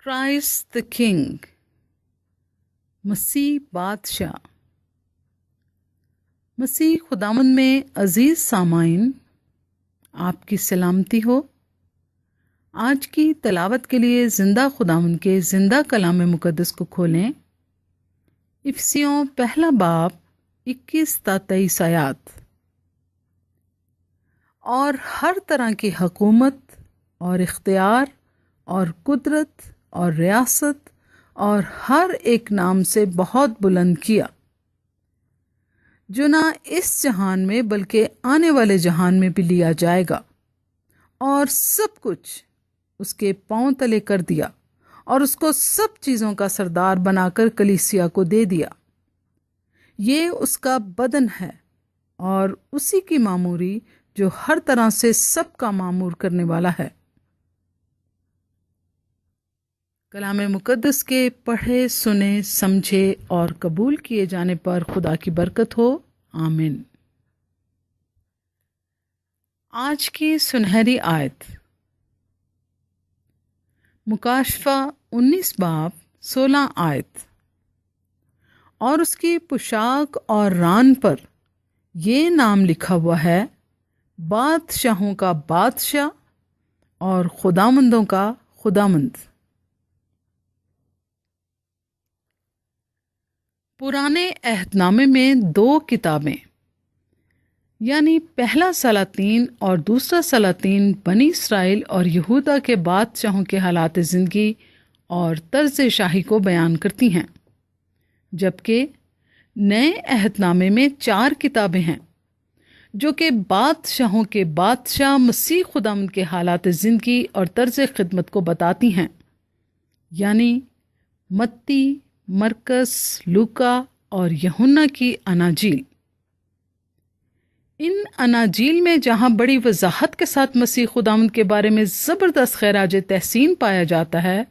Christ the king, مسیح بادشاہ۔ مسیح خداوند میں عزیز سامعین، آپ کی سلامتی ہو۔ آج کی تلاوت کے لیے زندہ خداوند کے زندہ کلام مقدس کو کھولیں۔ افسیوں پہلا باب 21 تا 23 آیات۔ اور ہر طرح کی حکومت اور اختیار اور قدرت اور ریاست اور ہر ایک نام سے بہت بلند کیا، جو نہ اس جہان میں بلکہ آنے والے جہان میں بھی لیا جائے گا، اور سب کچھ اس کے پاؤں تلے کر دیا، اور اس کو سب چیزوں کا سردار بنا کر کلیسیا کو دے دیا۔ یہ اس کا بدن ہے اور اسی کی معموری جو ہر طرح سے سب کا معمور کرنے والا ہے۔ کلام مقدس کے پڑھے، سنے، سمجھے اور قبول کیے جانے پر خدا کی برکت ہو، آمین۔ آج کی سنہری آیت مکاشفہ 19 باب 16 آیت۔ اور اس کی پوشاک اور ران پر یہ نام لکھا ہوا ہے، بادشاہوں کا بادشاہ اور خداوندوں کا خداوند۔ پرانے عہد نامے میں 2 کتابیں، یعنی پہلا سلاطین اور دوسرا سلاطین، بنی اسرائیل اور یہودا کے بادشاہوں کے حالات زندگی اور طرز شاہی کو بیان کرتی ہیں، جبکہ نئے عہد نامے میں 4 کتابیں ہیں جو کہ بادشاہوں کے بادشاہ مسیح خداوند کے حالات زندگی اور طرز خدمت کو بتاتی ہیں، یعنی متی، مرکس، لوکا اور یوحنا کی اناجیل۔ ان اناجیل میں جہاں بڑی وضاحت کے ساتھ مسیح خداوند کے بارے میں زبردست خراج تحسین پایا جاتا ہے،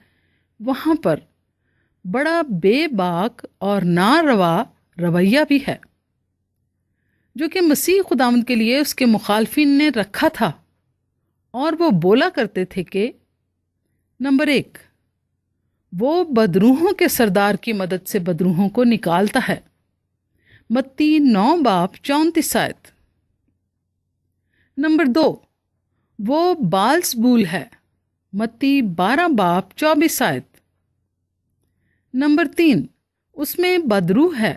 وہاں پر بڑا بے باک اور ناروا رویہ بھی ہے جو کہ مسیح خداوند کے لیے اس کے مخالفین نے رکھا تھا، اور وہ بولا کرتے تھے کہ نمبر 1، وہ بدروحوں کے سردار کی مدد سے بدروحوں کو نکالتا ہے، متی 9 باب 34 آیت۔ نمبر 2، وہ بالزبول ہے، متی 12 باب 24 آیت۔ نمبر 3، اس میں بدروح ہے،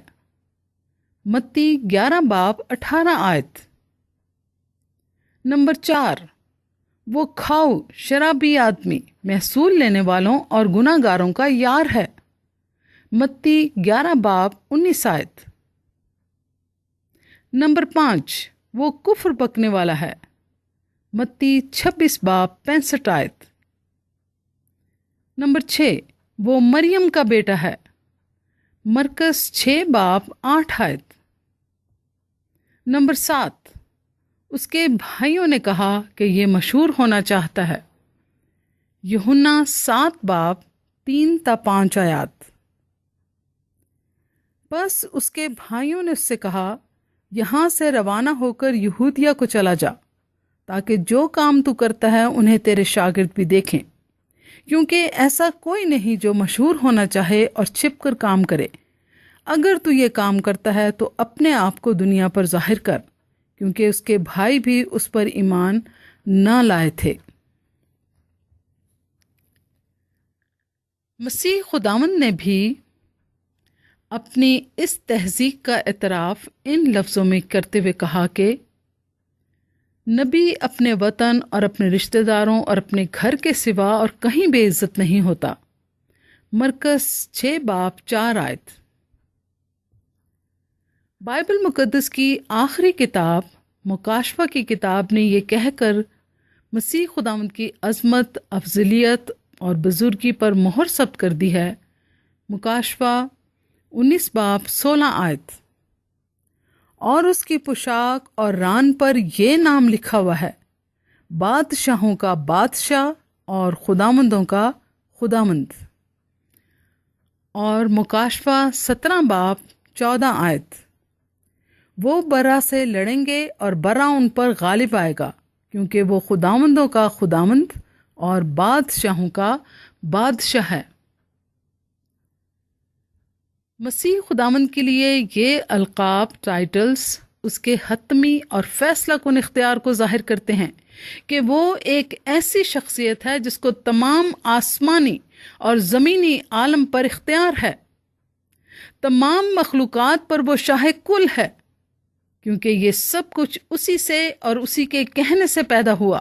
متی 11 باب 18 آیت۔ نمبر 4، وہ کھاؤ شرابی آدمی، محصول لینے والوں اور گناہ گاروں کا یار ہے، متی 11 باب 19 آیت۔ نمبر 5، وہ کفر بکنے والا ہے، متی 26 باب 65 آیت۔ نمبر 6، وہ مریم کا بیٹا ہے، مرکس 6 باب 8 آیت۔ نمبر 7، اس کے بھائیوں نے کہا کہ یہ مشہور ہونا چاہتا ہے، یوحنا 7 باب 3 تا 5 آیات۔ بس اس کے بھائیوں نے اس سے کہا، یہاں سے روانہ ہو کر یہودیہ کو چلا جا، تاکہ جو کام تو کرتا ہے انہیں تیرے شاگرد بھی دیکھیں، کیونکہ ایسا کوئی نہیں جو مشہور ہونا چاہے اور چھپ کر کام کرے۔ اگر تو یہ کام کرتا ہے تو اپنے آپ کو دنیا پر ظاہر کر، کیونکہ اس کے بھائی بھی اس پر ایمان نہ لائے تھے۔ مسیح خداوند نے بھی اپنی اس تہذیب کا اعتراف ان لفظوں میں کرتے ہوئے کہا کہ نبی اپنے وطن اور اپنے رشتہ داروں اور اپنے گھر کے سوا اور کہیں بے عزت نہیں ہوتا، مرکس 6 باب 4 آیت۔ بائبل مقدس کی آخری کتاب مکاشفہ کی کتاب نے یہ کہہ کر مسیح خداوند کی عظمت، افضلیت اور بزرگی پر مہر ثبت کر دی ہے، مکاشفہ 19 باب 16 آیت۔ اور اس کی پوشاک اور ران پر یہ نام لکھا ہوا ہے، بادشاہوں کا بادشاہ اور خداوندوں کا خداوند۔ اور مکاشفہ 17 باب 14 آیت۔ وہ برا سے لڑیں گے اور برا ان پر غالب آئے گا، کیونکہ وہ خداوندوں کا خداوند اور بادشاہوں کا بادشاہ ہے۔ مسیح خداوند کے لیے یہ القاب ٹائٹلز اس کے حتمی اور فیصلہ کن اختیار کو ظاہر کرتے ہیں کہ وہ ایک ایسی شخصیت ہے جس کو تمام آسمانی اور زمینی عالم پر اختیار ہے، تمام مخلوقات پر وہ شاہ کل ہے، کیونکہ یہ سب کچھ اسی سے اور اسی کے کہنے سے پیدا ہوا۔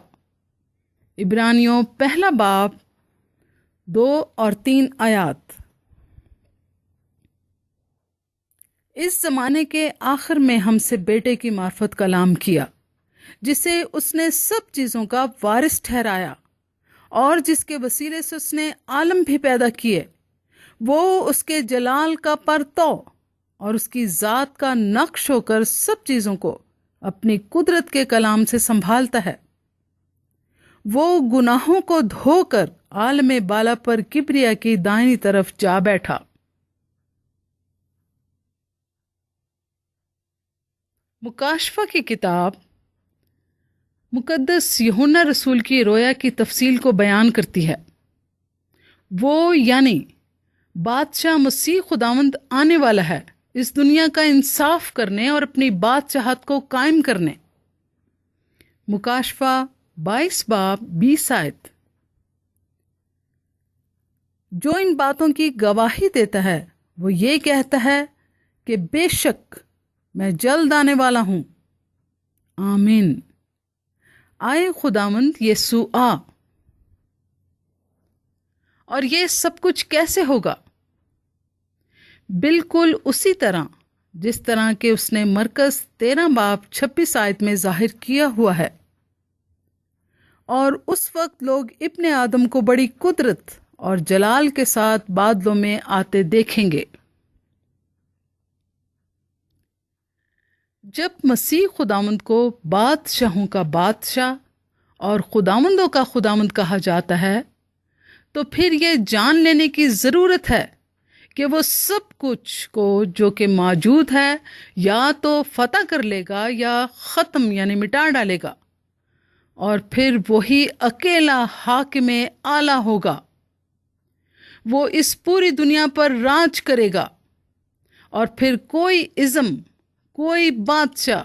عبرانیوں پہلا باب 2 اور 3 آیات۔ اس زمانے کے آخر میں ہم سے بیٹے کی معرفت کلام کیا، جسے اس نے سب چیزوں کا وارث ٹھہرایا اور جس کے وسیلے سے اس نے عالم بھی پیدا کیے۔ وہ اس کے جلال کا پرتو اور اس کی ذات کا نقش ہو کر سب چیزوں کو اپنی قدرت کے کلام سے سنبھالتا ہے۔ وہ گناہوں کو دھو کر عالم بالا پر کبریا کی دائنی طرف جا بیٹھا۔ مکاشفہ کی کتاب مقدس یوحنا رسول کی رویا کی تفصیل کو بیان کرتی ہے۔ وہ یعنی بادشاہ مسیح خداوند آنے والا ہے اس دنیا کا انصاف کرنے اور اپنی بادشاہت کو قائم کرنے۔ مکاشفہ 22 باب 20 آیت۔ جو ان باتوں کی گواہی دیتا ہے وہ یہ کہتا ہے کہ بے شک میں جلد آنے والا ہوں۔ آمین۔ آئے خداوند یسوع آ۔ اور یہ سب کچھ کیسے ہوگا؟ بالکل اسی طرح جس طرح کہ اس نے مرکز 13 باب 26 آیت میں ظاہر کیا ہوا ہے۔ اور اس وقت لوگ ابن آدم کو بڑی قدرت اور جلال کے ساتھ بادلوں میں آتے دیکھیں گے۔ جب مسیح خداوند کو بادشاہوں کا بادشاہ اور خداوندوں کا خداوند کہا جاتا ہے تو پھر یہ جان لینے کی ضرورت ہے کہ وہ سب کچھ کو جو کہ موجود ہے یا تو فتح کر لے گا یا ختم یعنی مٹا ڈالے گا، اور پھر وہی اکیلا حاکم اعلیٰ ہوگا۔ وہ اس پوری دنیا پر راج کرے گا، اور پھر کوئی عزم، کوئی بادشاہ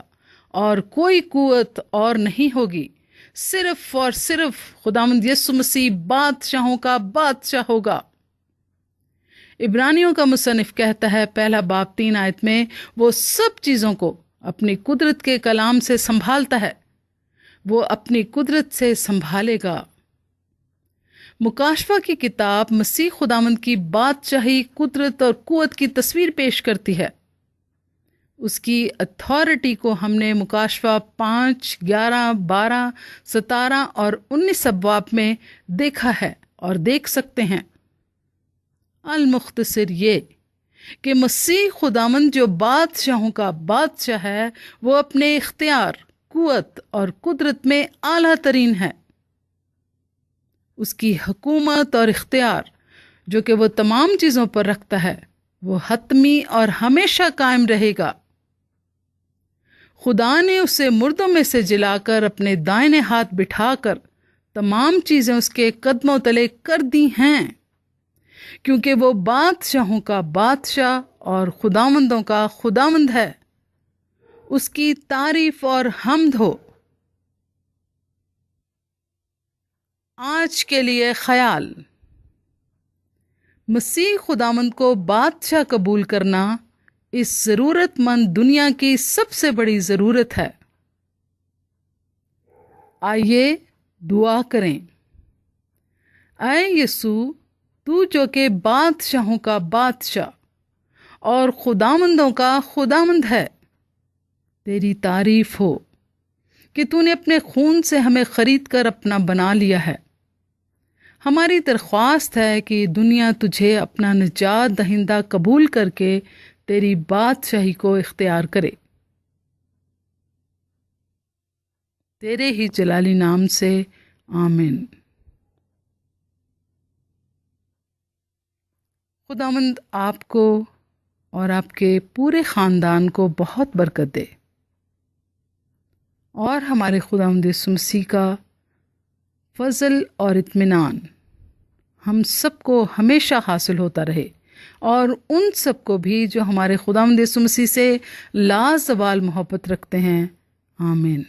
اور کوئی قوت اور نہیں ہوگی، صرف اور صرف خداوند یسوع مسیح بادشاہوں کا بادشاہ ہوگا۔ عبرانیوں کا مصنف کہتا ہے پہلا باب 3 آیت میں، وہ سب چیزوں کو اپنی قدرت کے کلام سے سنبھالتا ہے، وہ اپنی قدرت سے سنبھالے گا۔ مکاشفہ کی کتاب مسیح خداوند کی بادشاہی، قدرت اور قوت کی تصویر پیش کرتی ہے۔ اس کی اتھارٹی کو ہم نے مکاشفہ 5، 11، 12، 17 اور 19 ابواب میں دیکھا ہے اور دیکھ سکتے ہیں۔ المختصر یہ کہ مسیح خداوند جو بادشاہوں کا بادشاہ ہے، وہ اپنے اختیار، قوت اور قدرت میں اعلیٰ ترین ہے۔ اس کی حکومت اور اختیار جو کہ وہ تمام چیزوں پر رکھتا ہے، وہ حتمی اور ہمیشہ قائم رہے گا۔ خدا نے اسے مردوں میں سے جلا کر اپنے دائنے ہاتھ بٹھا کر تمام چیزیں اس کے قدموں تلے کر دی ہیں، کیونکہ وہ بادشاہوں کا بادشاہ اور خداوندوں کا خداوند ہے۔ اس کی تعریف اور حمد ہو۔ آج کے لیے خیال: مسیح خداوند کو بادشاہ قبول کرنا اس ضرورت مند دنیا کی سب سے بڑی ضرورت ہے۔ آئیے دعا کریں۔ اے یسوع، تو جو کہ بادشاہوں کا بادشاہ اور خداوندوں کا خداوند ہے، تیری تعریف ہو کہ تو نے اپنے خون سے ہمیں خرید کر اپنا بنا لیا ہے۔ ہماری درخواست ہے کہ دنیا تجھے اپنا نجات دہندہ قبول کر کے تیری بادشاہی کو اختیار کرے۔ تیرے ہی جلالی نام سے آمین۔ خداوند آپ کو اور آپ کے پورے خاندان کو بہت برکت دے، اور ہمارے خداوند یسوع مسیح کا فضل اور اطمینان ہم سب کو ہمیشہ حاصل ہوتا رہے، اور ان سب کو بھی جو ہمارے خداوند یسوع مسیح سے لازوال محبت رکھتے ہیں۔ آمین۔